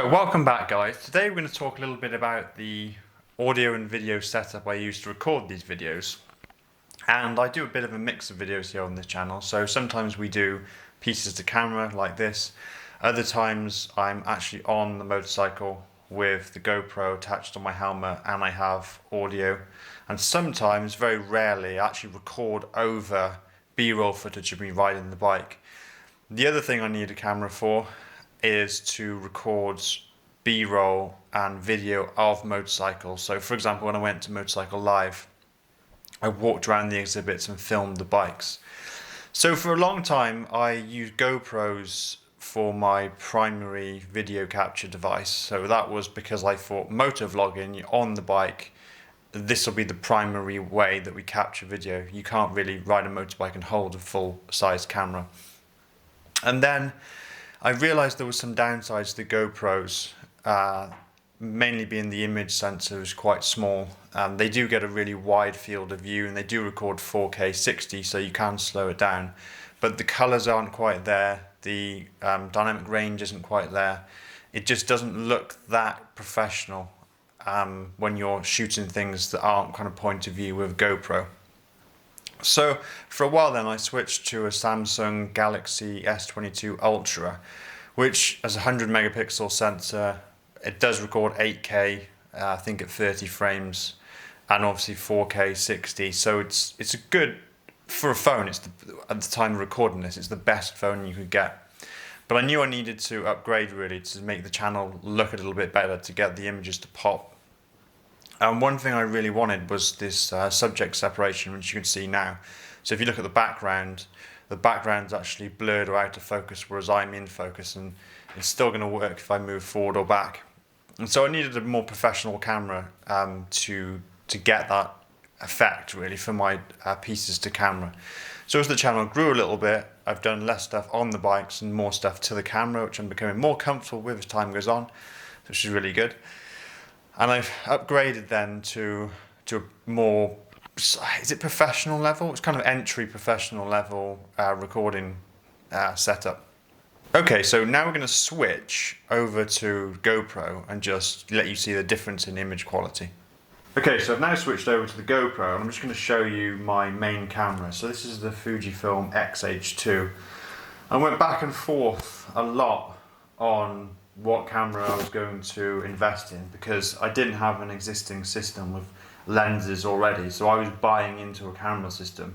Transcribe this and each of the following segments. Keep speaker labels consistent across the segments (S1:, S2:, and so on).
S1: Right, welcome back guys. Today we're going to talk a little bit about the audio and video setup I use to record these videos. And I do a bit of a mix of videos here on this channel. So sometimes we do pieces to camera like this. Other times I'm actually on the motorcycle with the GoPro attached to my helmet and I have audio. And sometimes, very rarely, I actually record over B-roll footage of me riding the bike. The other thing I need a camera for is to record B-roll and video of motorcycles. So for example, when I went to Motorcycle Live, I walked around the exhibits and filmed the bikes. So for a long time I used GoPros for my primary video capture device. So that was because I thought motor vlogging, you're on the bike, this will be the primary way that we capture video. You can't really ride a motorbike and hold a full-size camera. And then I realised there was some downsides to the GoPros, mainly being the image sensor is quite small. They do get a really wide field of view and they do record 4K 60, so you can slow it down. But the colours aren't quite there, the dynamic range isn't quite there. It just doesn't look that professional when you're shooting things that aren't kind of point of view with GoPro. So for a while then I switched to a Samsung Galaxy S22 Ultra, which has a 100 megapixel sensor. It does record 8K, I think at 30 frames, and obviously 4K 60. So it's a good, for a phone, at the time of recording this, it's the best phone you could get. But I knew I needed to upgrade really to make the channel look a little bit better, to get the images to pop. And one thing I really wanted was this subject separation, which you can see now. So if you look at the background's actually blurred or out of focus, whereas I'm in focus, and it's still going to work if I move forward or back. And so I needed a more professional camera to get that effect really for my pieces to camera. So as the channel grew a little bit, I've done less stuff on the bikes and more stuff to the camera, which I'm becoming more comfortable with as time goes on, which is really good. And I've upgraded then to a more, is it professional level? It's kind of entry professional level recording setup. Okay, so now we're going to switch over to GoPro and just let you see the difference in image quality. Okay, so I've now switched over to the GoPro and I'm just going to show you my main camera. So this is the FujiFilm X-H2. I went back and forth a lot on what camera I was going to invest in because I didn't have an existing system with lenses already, so I was buying into a camera system.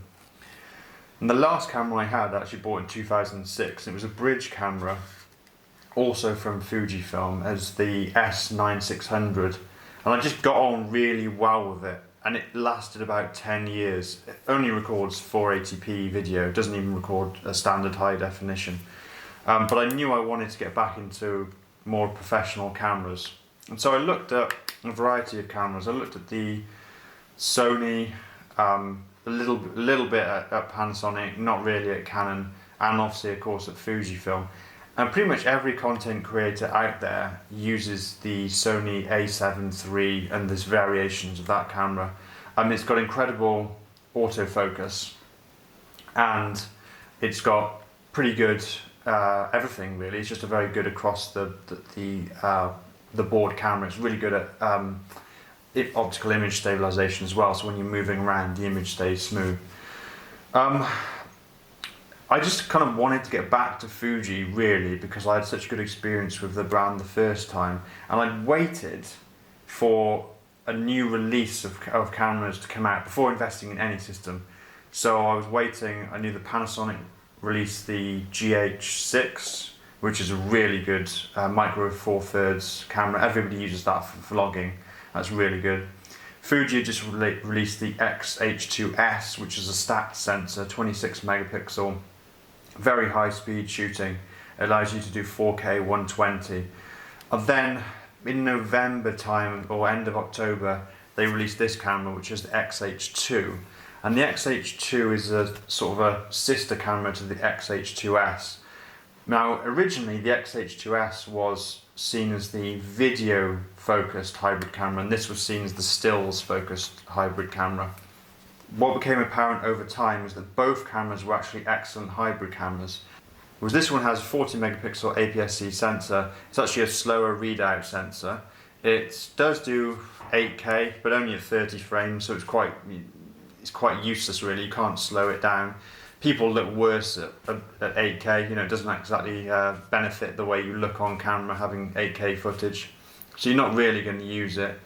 S1: And the last camera I had, I actually bought in 2006. It was a bridge camera, also from Fujifilm, as the S9600, and I just got on really well with it, and it lasted about 10 years. It only records 480p video, it doesn't even record a standard high definition. But I knew I wanted to get back into more professional cameras, and so I looked at a variety of cameras. I looked at the Sony, a little bit at Panasonic, not really at Canon, and obviously of course at Fujifilm. And pretty much every content creator out there uses the Sony A7 III and there's variations of that camera. It's got incredible autofocus and it's got pretty good everything really. It's just a very good across the board camera. It's really good at optical image stabilization as well, so when you're moving around the image stays smooth. I just kind of wanted to get back to Fuji really because I had such a good experience with the brand the first time, and I'd waited for a new release of cameras to come out before investing in any system. So I was waiting. I knew the Panasonic released the GH6, which is a really good micro four thirds camera. Everybody uses that for vlogging. That's really good. Fuji just released the X-H2S, which is a stacked sensor, 26 megapixel, very high speed shooting. It allows you to do 4K 120. And then in November time or end of October, they released this camera, which is the X-H2. And the X-H2 is a sort of a sister camera to the X-H2S. Now, originally the X-H2S was seen as the video-focused hybrid camera, and this was seen as the stills-focused hybrid camera. What became apparent over time is that both cameras were actually excellent hybrid cameras. Whereas this one has a 40 megapixel APS-C sensor. It's actually a slower readout sensor. It does do 8K, but only at 30 frames, so it's quite useless really. You can't slow it down. People look worse at 8K. You know, it doesn't exactly benefit the way you look on camera having 8K footage. So you're not really going to use it.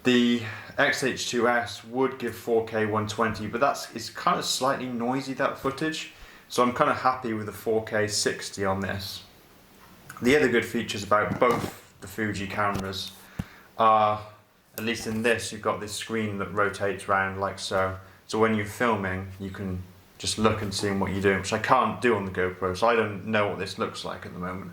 S1: The X-H2S would give 4K 120, but it's kind of slightly noisy, that footage. So I'm kind of happy with the 4K 60 on this. The other good features about both the Fuji cameras are, at least in this, you've got this screen that rotates around like so. So when you're filming, you can just look and see what you're doing, which I can't do on the GoPro, so I don't know what this looks like at the moment.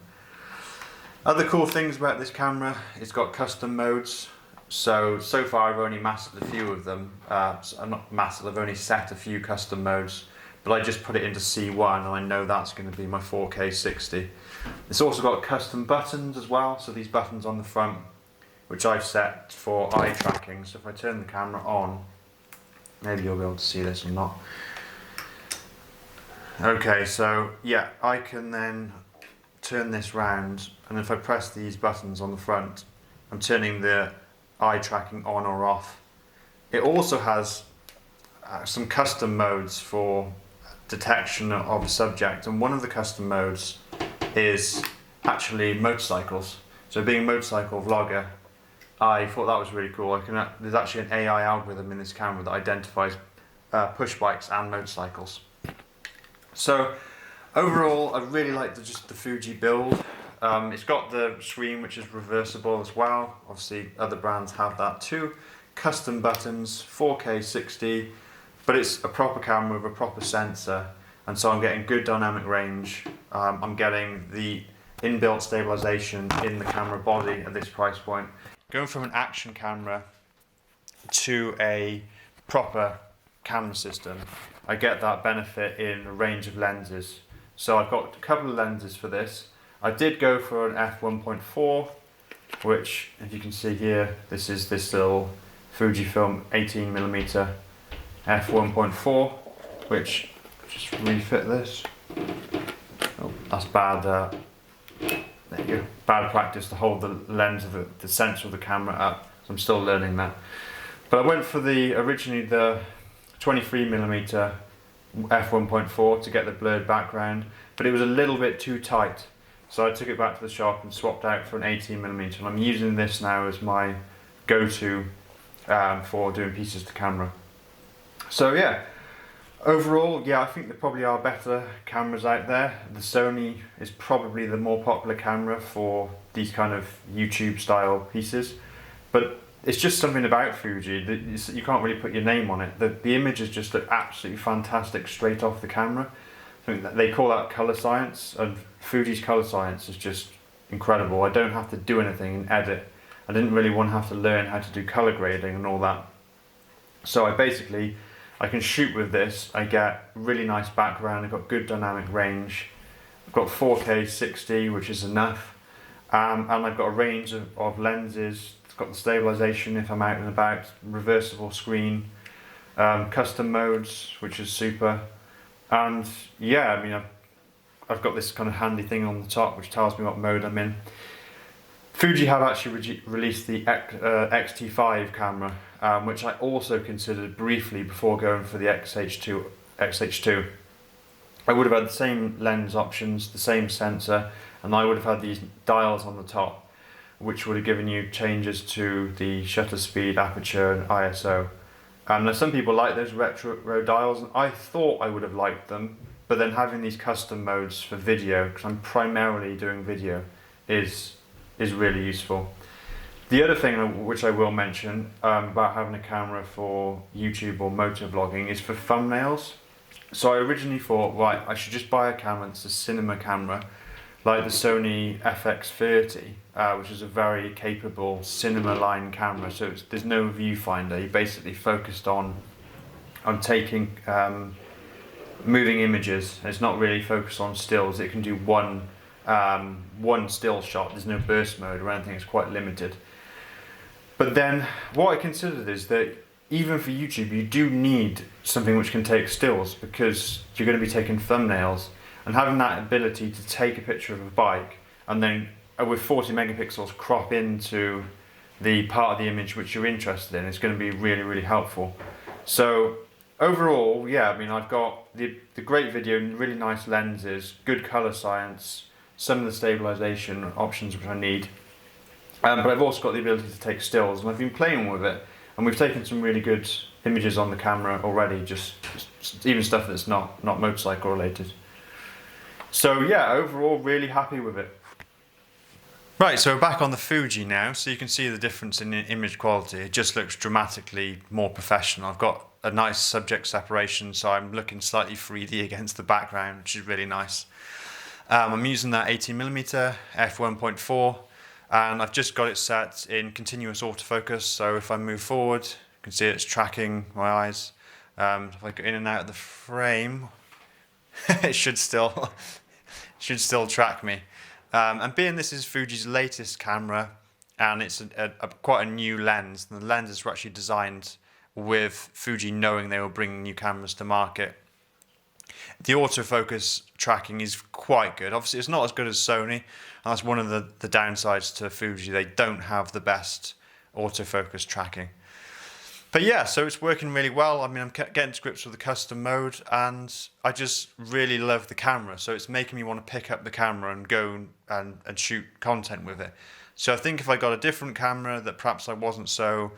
S1: Other cool things about this camera, it's got custom modes. So far I've only mastered a few of them. I'm not mastered, I've only set a few custom modes, but I just put it into C1 and I know that's going to be my 4K 60. It's also got custom buttons as well, so these buttons on the front, which I've set for eye tracking. So if I turn the camera on, maybe you'll be able to see this or not. Okay, so yeah, I can then turn this round, and if I press these buttons on the front, I'm turning the eye tracking on or off. It also has some custom modes for detection of a subject, and one of the custom modes is actually motorcycles. So being a motorcycle vlogger, I thought that was really cool. There's actually an AI algorithm in this camera that identifies push bikes and motorcycles. So overall, I really like the Fuji build. It's got the screen which is reversible as well. Obviously other brands have that too. Custom buttons, 4K 60, but it's a proper camera with a proper sensor, and so I'm getting good dynamic range. I'm getting the inbuilt stabilization in the camera body at this price point. Going from an action camera to a proper camera system, I get that benefit in a range of lenses. So I've got a couple of lenses for this. I did go for an f1.4, which, if you can see here, this is this little FujiFilm 18mm f1.4, which, just refit this. Oh, that's bad. There you go. Bad practice to hold the lens of the sensor of the camera up. So I'm still learning that. But I went for originally the 23mm f1.4 to get the blurred background, but it was a little bit too tight. So I took it back to the shop and swapped out for an 18mm, and I'm using this now as my go-to for doing pieces to camera. So yeah, overall, yeah, I think there probably are better cameras out there. The Sony is probably the more popular camera for these kind of YouTube style pieces, but it's just something about Fuji that you can't really put your name on it. The images just look absolutely fantastic straight off the camera. I think that they call that colour science, and Fuji's colour science is just incredible. I don't have to do anything and edit. I didn't really want to have to learn how to do colour grading and all that. So I can shoot with this. I get really nice background. I've got good dynamic range. I've got 4K 60, which is enough. And I've got a range of lenses. It's got the stabilization if I'm out and about, reversible screen, custom modes, which is super. And yeah, I mean, I've got this kind of handy thing on the top which tells me what mode I'm in. Fuji have actually released the X-T5 camera, which I also considered briefly before going for the X-H2. I would have had the same lens options, the same sensor, and I would have had these dials on the top, which would have given you changes to the shutter speed, aperture and ISO. Now some people like those retro dials, and I thought I would have liked them, but then having these custom modes for video, because I'm primarily doing video, is really useful. The other thing which I will mention about having a camera for YouTube or motor vlogging is for thumbnails. So I originally thought, right, I should just buy a camera that's a cinema camera, like the Sony FX30, which is a very capable cinema line camera. So there's no viewfinder. You're basically focused on taking moving images. It's not really focused on stills. It can do one still shot. There's no burst mode or anything. It's quite limited. But then what I considered is that even for YouTube, you do need something which can take stills, because you're going to be taking thumbnails. And having that ability to take a picture of a bike and then with 40 megapixels crop into the part of the image which you're interested in is going to be really, really helpful. So overall, yeah, I mean, I've got the great video, really nice lenses, good color science, some of the stabilization options which I need. But I've also got the ability to take stills, and I've been playing with it, and we've taken some really good images on the camera already, just even stuff that's not motorcycle related. So yeah, overall really happy with it. Right, so we're back on the Fuji now, so you can see the difference in image quality. It just looks dramatically more professional. I've got a nice subject separation, so I'm looking slightly 3D against the background, which is really nice. I'm using that 18mm f1.4, and I've just got it set in continuous autofocus, so if I move forward, you can see it's tracking my eyes. If I go in and out of the frame, it should still track me. And being this is Fuji's latest camera, and it's quite a new lens, and the lenses were actually designed with Fuji knowing they were bringing new cameras to market. The autofocus tracking is quite good. Obviously it's not as good as Sony, and that's one of the downsides to Fuji. They don't have the best autofocus tracking. But yeah, so it's working really well. I mean, I'm getting to grips with the custom mode, and I just really love the camera. So it's making me want to pick up the camera and go and shoot content with it. So I think if I got a different camera that perhaps I wasn't so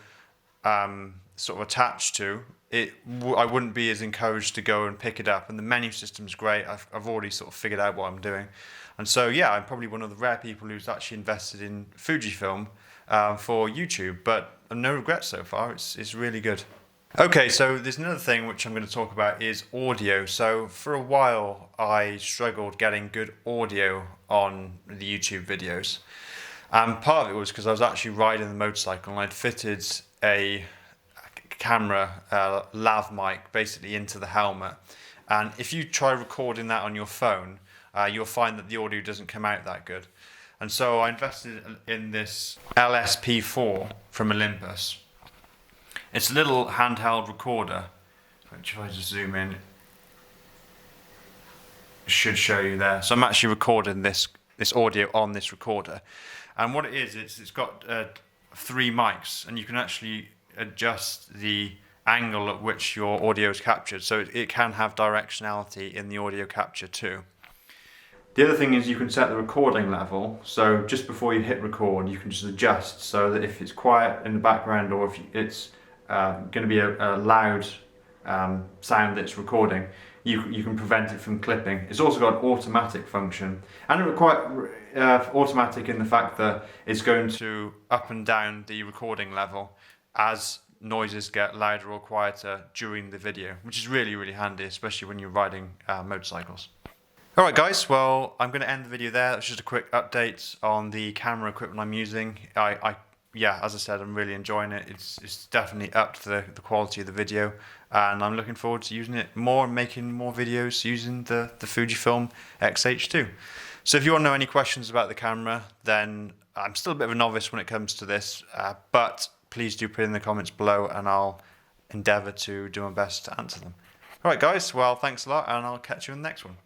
S1: sort of attached to, I wouldn't be as encouraged to go and pick it up. And the menu system's great. I've already sort of figured out what I'm doing. And so yeah, I'm probably one of the rare people who's actually invested in FujiFilm for YouTube, but no regrets so far. It's really good. Okay, so there's another thing which I'm going to talk about is audio. So for a while I struggled getting good audio on the YouTube videos. And part of it was because I was actually riding the motorcycle and I'd fitted a camera lav mic basically into the helmet. And if you try recording that on your phone, you'll find that the audio doesn't come out that good. And so I invested in this LSP4 from Olympus. It's a little handheld recorder, which if I just zoom in, it should show you there. So I'm actually recording this audio on this recorder. And what it is, it's got 3 mics, and you can actually adjust the angle at which your audio is captured. So it can have directionality in the audio capture too. The other thing is you can set the recording level, so just before you hit record you can just adjust so that if it's quiet in the background or if it's going to be a loud sound that's recording, you can prevent it from clipping. It's also got an automatic function, and it's quite automatic in the fact that it's going to up and down the recording level as noises get louder or quieter during the video, which is really, really handy, especially when you're riding motorcycles. Alright guys, well I'm going to end the video there. That's just a quick update on the camera equipment I'm using. Yeah, as I said, I'm really enjoying it. It's definitely upped the quality of the video, and I'm looking forward to using it more and making more videos using the FujiFilm X-H2. So if you want to know any questions about the camera, then I'm still a bit of a novice when it comes to this, but please do put in the comments below and I'll endeavour to do my best to answer them. Alright guys, well thanks a lot, and I'll catch you in the next one.